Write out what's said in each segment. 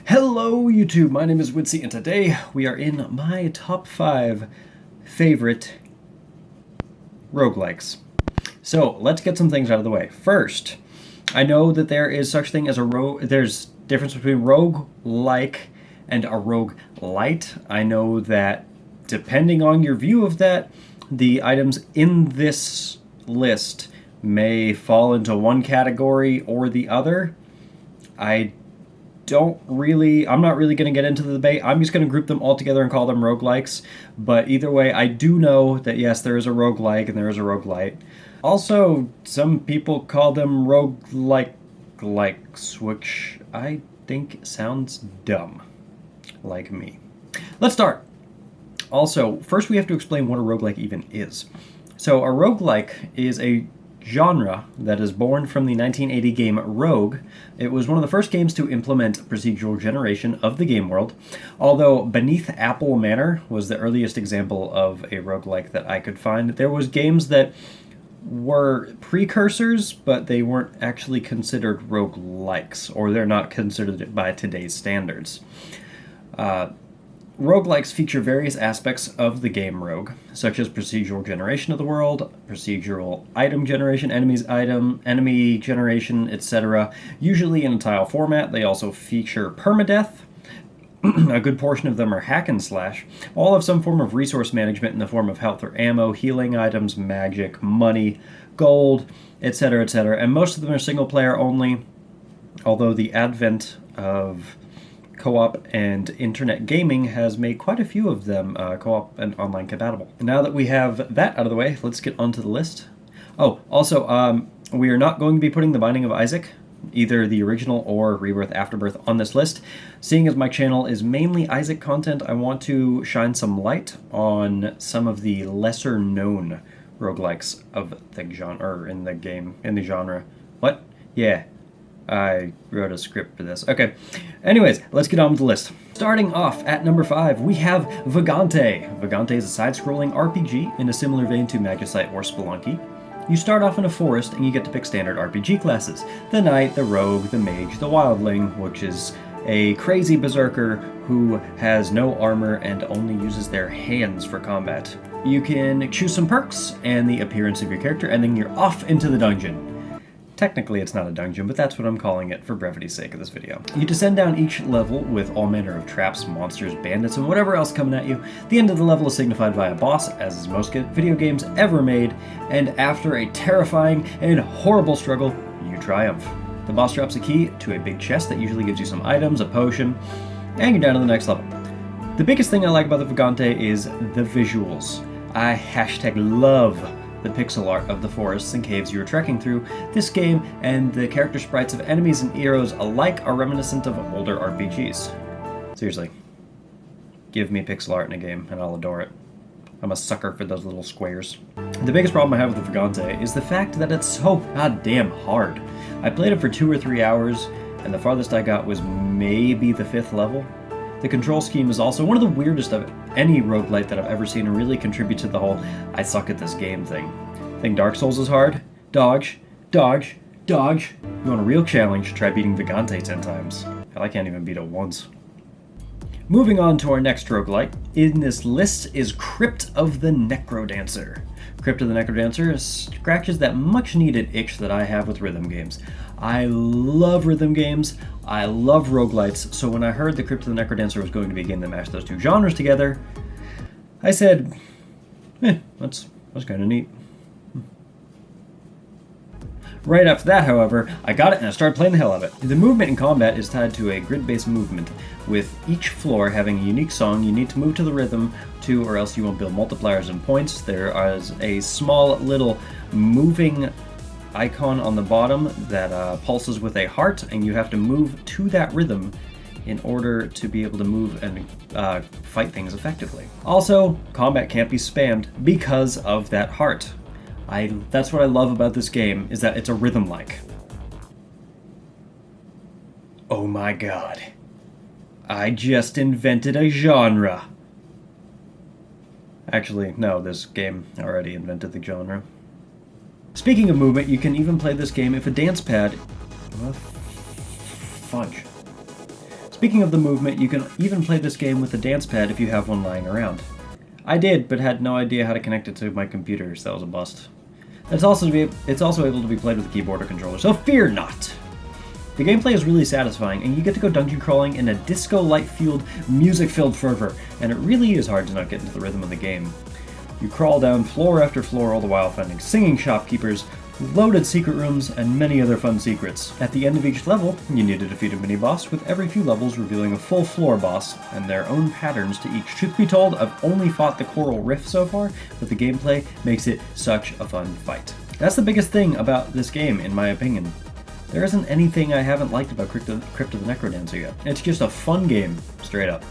Hello YouTube, my name is uidsea and today we are in my top 5 favorite roguelikes. So let's get some things out of the way. First, I know that there is such thing as there's difference between roguelike and a roguelite. I know that depending on your view of that, the items in this list may fall into one category or the other. I'm not really going to get into the debate. I'm just going to group them all together and call them roguelikes. But either way, I do know that yes, there is a roguelike and there is a roguelite. Also, some people call them roguelikes, which I think sounds dumb, like me. Let's start. Also, first we have to explain what a roguelike even is. So a roguelike is a genre that is born from the 1980 game Rogue. It was one of the first games to implement procedural generation of the game world, although Beneath Apple Manor was the earliest example of a roguelike that I could find. There was games that were precursors, but they weren't actually considered roguelikes, or they're not considered by today's standards. Roguelikes feature various aspects of the game Rogue, such as procedural generation of the world, procedural item generation, enemy generation, etc., usually in a tile format. They also feature permadeath. A good portion of them are hack and slash. All have some form of resource management in the form of health or ammo, healing items, magic, money, gold, etc., etc., and most of them are single player only, although the advent of co-op and internet gaming has made quite a few of them co-op and online compatible. Now that we have that out of the way, let's get onto the list. Oh, also, we are not going to be putting The Binding of Isaac, either the original or Rebirth Afterbirth, on this list. Seeing as my channel is mainly Isaac content, I want to shine some light on some of the lesser known roguelikes of the genre, or in the genre. What? Yeah. I wrote a script for this. Okay. Anyways, let's get on with the list. Starting off at number 5, we have Vagad. Vagad is a side-scrolling RPG in a similar vein to Maj'Eyal or Spelunky. You start off in a forest and you get to pick standard RPG classes. The Knight, the Rogue, the Mage, the Wildling, which is a crazy berserker who has no armor and only uses their hands for combat. You can choose some perks and the appearance of your character, and then you're off into the dungeon. Technically, it's not a dungeon, but that's what I'm calling it for brevity's sake of this video. You descend down each level with all manner of traps, monsters, bandits, and whatever else coming at you. The end of the level is signified by a boss, as is most video games ever made, and after a terrifying and horrible struggle, you triumph. The boss drops a key to a big chest that usually gives you some items, a potion, and you're down to the next level. The biggest thing I like about the Vagad is the visuals. I love the pixel art of the forests and caves you are trekking through. This game and the character sprites of enemies and heroes alike are reminiscent of older RPGs. Seriously, give me pixel art in a game and I'll adore it. I'm a sucker for those little squares. The biggest problem I have with the Vagad is the fact that it's so goddamn hard. I played it for 2 or 3 hours, and the farthest I got was maybe the 5th level. The control scheme is also one of the weirdest of any roguelite that I've ever seen, and really contribute to the whole I suck at this game thing. Think Dark Souls is hard? Dodge, dodge, dodge. You want a real challenge, try beating Vagad 10 times. Hell, I can't even beat it once. Moving on to our next roguelite in this list is Crypt of the Necrodancer. Crypt of the Necrodancer scratches that much needed itch that I have with rhythm games. I love rhythm games, I love roguelites, so when I heard the Crypt of the Necrodancer was going to be a game that mashed those two genres together, I said, that's kind of neat. Right after that, however, I got it and I started playing the hell out of it. The movement in combat is tied to a grid-based movement, with each floor having a unique song you need to move to the rhythm to, or else you won't build multipliers and points. There is a small little moving icon on the bottom that pulses with a heart, and you have to move to that rhythm in order to be able to move and fight things effectively. Also, combat can't be spammed because of that heart. That's what I love about this game, is that it's a rhythm-like. Oh my god. I just invented a genre. Actually, no, this game already invented the genre. Speaking of movement, you can even play this game if a dance pad... Well, fudge. Speaking of the movement, you can even play this game with a dance pad if you have one lying around. I did, but had no idea how to connect it to my computer, so that was a bust. It's also able to be played with a keyboard or controller, so fear not! The gameplay is really satisfying, and you get to go dungeon crawling in a disco-light-fueled, music-filled fervor, and it really is hard to not get into the rhythm of the game. You crawl down floor after floor all the while finding singing shopkeepers, loaded secret rooms, and many other fun secrets. At the end of each level, you need to defeat a mini-boss, with every few levels revealing a full floor boss, and their own patterns to each. Truth be told, I've only fought the Coral Rift so far, but the gameplay makes it such a fun fight. That's the biggest thing about this game, in my opinion. There isn't anything I haven't liked about Crypt of the Necrodancer yet. It's just a fun game, straight up.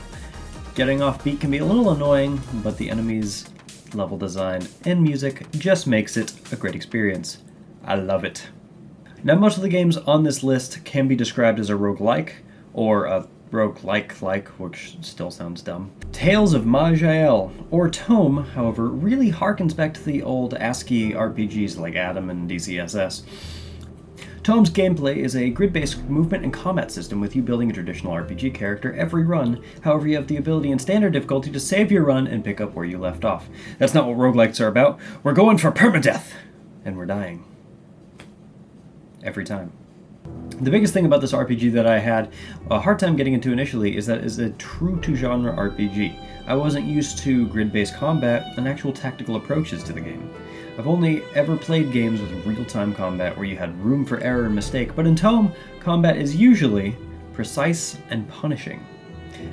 Getting off beat can be a little annoying, but the enemies, level design, and music just makes it a great experience. I love it. Now, most of the games on this list can be described as a roguelike, or a roguelike, which still sounds dumb. Tales of Maj'Eyal, or Tome, however, really harkens back to the old ASCII RPGs like Adam and DCSS. Tome's gameplay is a grid-based movement and combat system with you building a traditional RPG character every run. However, you have the ability in standard difficulty to save your run and pick up where you left off. That's not what roguelikes are about. We're going for permadeath! And we're dying. Every time. The biggest thing about this RPG that I had a hard time getting into initially is that it's a true-to-genre RPG. I wasn't used to grid-based combat and actual tactical approaches to the game. I've only ever played games with real-time combat where you had room for error and mistake, but in Tome, combat is usually precise and punishing.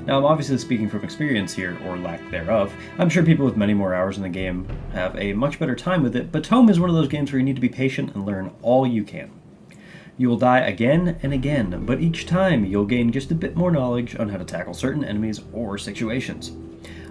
Now, I'm obviously speaking from experience here, or lack thereof. I'm sure people with many more hours in the game have a much better time with it, but Tome is one of those games where you need to be patient and learn all you can. You will die again and again, but each time you'll gain just a bit more knowledge on how to tackle certain enemies or situations.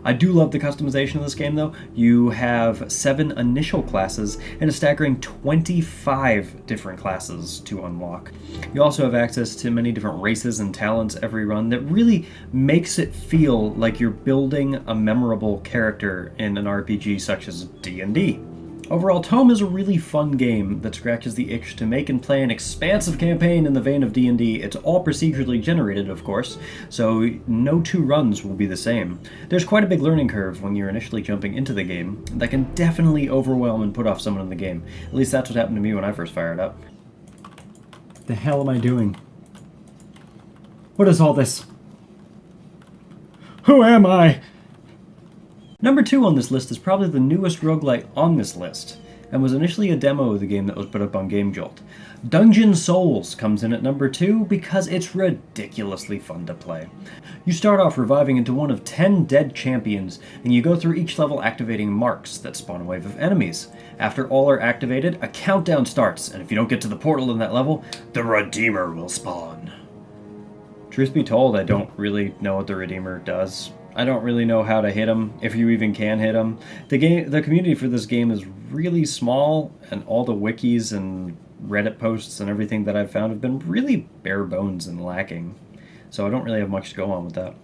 I do love the customization of this game, though. You have 7 initial classes and a staggering 25 different classes to unlock. You also have access to many different races and talents every run that really makes it feel like you're building a memorable character in an RPG such as D&D. Overall, Tome is a really fun game that scratches the itch to make and play an expansive campaign in the vein of D&D. It's all procedurally generated, of course, so no 2 runs will be the same. There's quite a big learning curve when you're initially jumping into the game that can definitely overwhelm and put off someone in the game. At least that's what happened to me when I first fired up. The hell am I doing? What is all this? Who am I? Number 2 on this list is probably the newest roguelike on this list, and was initially a demo of the game that was put up on GameJolt. Dungeon Souls comes in at number 2 because it's ridiculously fun to play. You start off reviving into one of 10 dead champions, and you go through each level activating marks that spawn a wave of enemies. After all are activated, a countdown starts, and if you don't get to the portal in that level, the Redeemer will spawn. Truth be told, I don't really know what the Redeemer does. I don't really know how to hit him, if you even can hit him. The community for this game is really small, and all the wikis and Reddit posts and everything that I've found have been really bare bones and lacking. So I don't really have much to go on with that.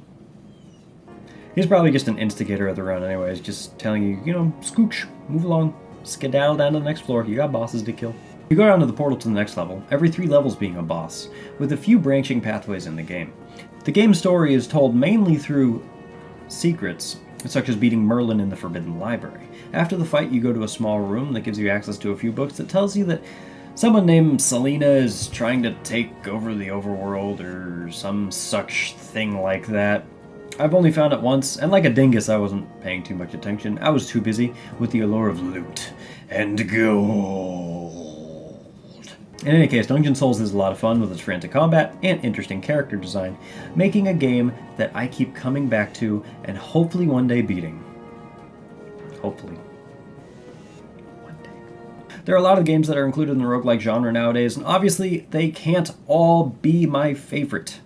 He's probably just an instigator of the run anyways, just telling you, scooch, move along, skedaddle down to the next floor, you got bosses to kill. You go down to the portal to the next level, every 3 levels being a boss, with a few branching pathways in the game. The game's story is told mainly through secrets, such as beating Merlin in the Forbidden Library. After the fight, you go to a small room that gives you access to a few books that tells you that someone named Selena is trying to take over the overworld or some such thing like that. I've only found it once, and like a dingus, I wasn't paying too much attention. I was too busy with the allure of loot and gold. In any case, Dungeon Souls is a lot of fun with its frantic combat and interesting character design, making a game that I keep coming back to and hopefully one day beating. Hopefully. One day. There are a lot of games that are included in the roguelike genre nowadays, and obviously they can't all be my favorite.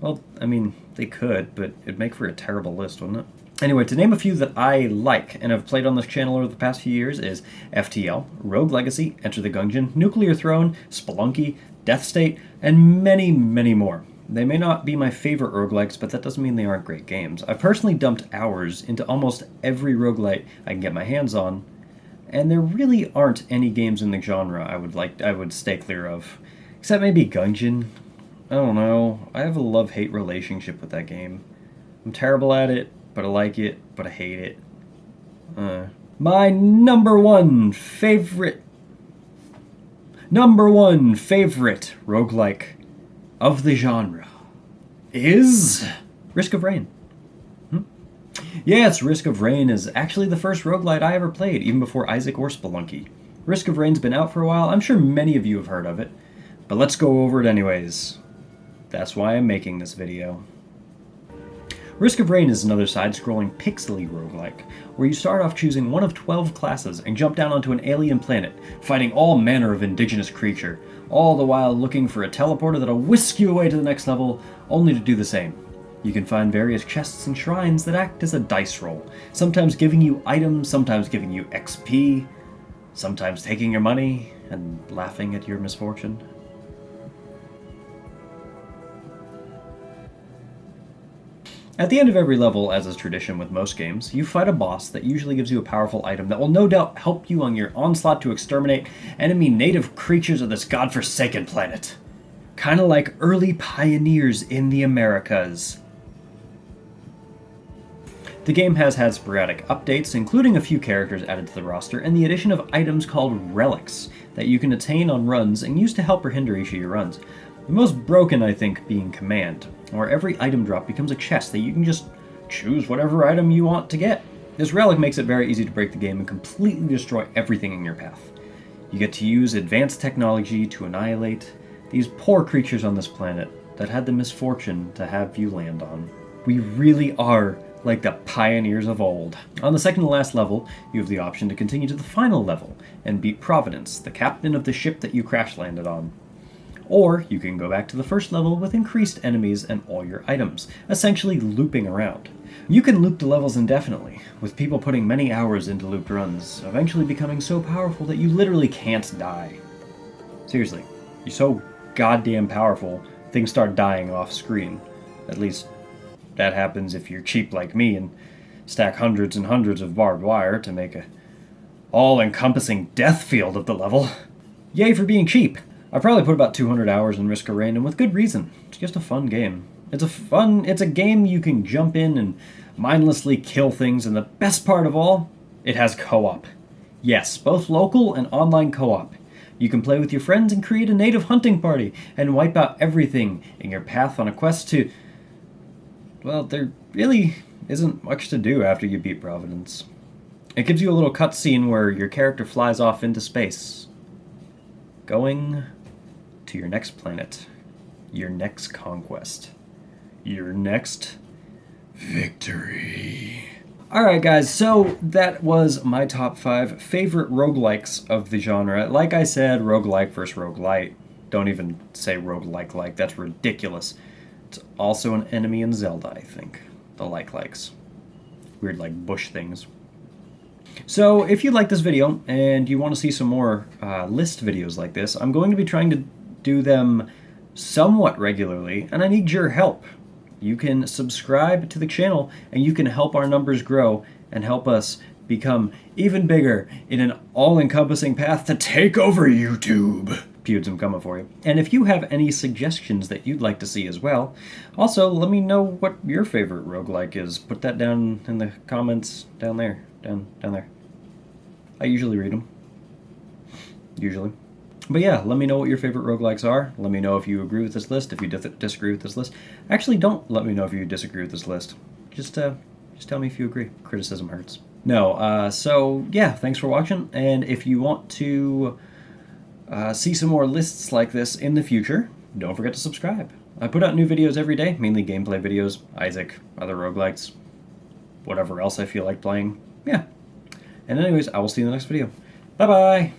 Well, I mean, they could, but it'd make for a terrible list, wouldn't it? Anyway, to name a few that I like and have played on this channel over the past few years is FTL, Rogue Legacy, Enter the Gungeon, Nuclear Throne, Spelunky, Death State, and many, many more. They may not be my favorite roguelikes, but that doesn't mean they aren't great games. I've personally dumped hours into almost every roguelike I can get my hands on, and there really aren't any games in the genre I would stay clear of. Except maybe Gungeon. I don't know. I have a love-hate relationship with that game. I'm terrible at it, but I like it, but I hate it. My number one favorite roguelike of the genre is Risk of Rain. Yes, Risk of Rain is actually the first roguelite I ever played, even before Isaac or Spelunky. Risk of Rain's been out for a while. I'm sure many of you have heard of it, but let's go over it anyways. That's why I'm making this video. Risk of Rain is another side-scrolling pixely roguelike, where you start off choosing one of 12 classes and jump down onto an alien planet, fighting all manner of indigenous creature, all the while looking for a teleporter that'll whisk you away to the next level, only to do the same. You can find various chests and shrines that act as a dice roll, sometimes giving you items, sometimes giving you XP, sometimes taking your money and laughing at your misfortune. At the end of every level, as is tradition with most games, you fight a boss that usually gives you a powerful item that will no doubt help you on your onslaught to exterminate enemy native creatures of this godforsaken planet. Kinda like early pioneers in the Americas. The game has had sporadic updates, including a few characters added to the roster, and the addition of items called relics that you can attain on runs and use to help or hinder each of your runs. The most broken, I think, being Command, where every item drop becomes a chest that you can just choose whatever item you want to get. This relic makes it very easy to break the game and completely destroy everything in your path. You get to use advanced technology to annihilate these poor creatures on this planet that had the misfortune to have you land on. We really are like the pioneers of old. On the second to last level, you have the option to continue to the final level and beat Providence, the captain of the ship that you crash landed on. Or you can go back to the first level with increased enemies and all your items, essentially looping around. You can loop the levels indefinitely, with people putting many hours into looped runs, eventually becoming so powerful that you literally can't die. Seriously, you're so goddamn powerful, things start dying off screen. At least, that happens if you're cheap like me and stack hundreds and hundreds of barbed wire to make a all-encompassing death field of the level. Yay for being cheap! I probably put about 200 hours in Risk of Rain, and with good reason. It's just a fun game. It's a game you can jump in and mindlessly kill things, and the best part of all, it has co-op. Yes, both local and online co-op. You can play with your friends and create a native hunting party, and wipe out everything in your path on a quest to... Well, there really isn't much to do after you beat Providence. It gives you a little cutscene where your character flies off into space, going to your next planet, your next conquest, your next victory. Alright guys, so that was my top 5 favorite roguelikes of the genre. Like I said, roguelike versus roguelite. Don't even say roguelike, that's ridiculous. It's also an enemy in Zelda, I think. The likes. Weird like bush things. So if you like this video and you want to see some more list videos like this, I'm going to be trying to do them somewhat regularly, and I need your help. You can subscribe to the channel and you can help our numbers grow and help us become even bigger in an all-encompassing path to take over YouTube. Pewds, I'm coming for you. And if you have any suggestions that you'd like to see as well, also let me know what your favorite roguelike is. Put that down in the comments down there. Down there. I usually read them. Usually. But yeah, let me know what your favorite roguelikes are. Let me know if you agree with this list, if you disagree with this list. Actually, don't let me know if you disagree with this list. Just tell me if you agree. Criticism hurts. No, so yeah, thanks for watching. And if you want to see some more lists like this in the future, don't forget to subscribe. I put out new videos every day, mainly gameplay videos, Isaac, other roguelikes, whatever else I feel like playing. Yeah. And anyways, I will see you in the next video. Bye-bye!